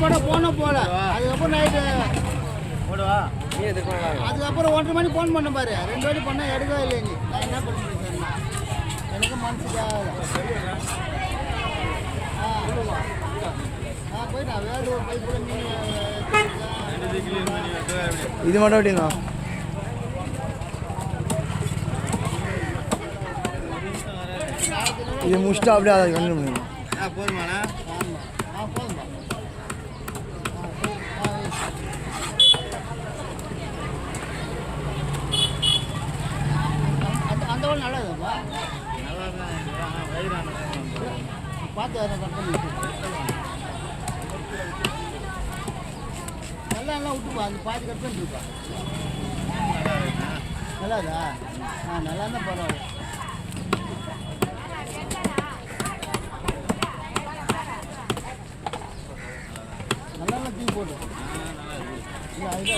போட போல அதுக்கப்புறம் நைட்டு போடுவா அதுக்கப்புறம் 1:30 மணி ஃபோன் பண்ண பாரு 2 வாட்டி பண்ணால் எடுக்கவே இல்லை நீ நான் என்ன பண்ணுறேன் எனக்கு மனசுக்கு போயிட்டேன் வேறு ஒரு பைப் கூட இது மட்டும் எப்படிண்ணா இது முடிச்சுட்டா அப்படியே அதை கண்டினியூ பண்ணிடணும் போதுமாண்ணா போதுமா அந்த ஒன்று நல்லதுப்பா பார்த்து கட் பண்ணி நல்லா விட்டுப்பா அந்த பாதி கட் பண்ணிருப்பா நல்லாதா நல்லா இருந்தால் பரவாயில்ல நல்லா தூக்கி போட்டு இல்லை அதுதான்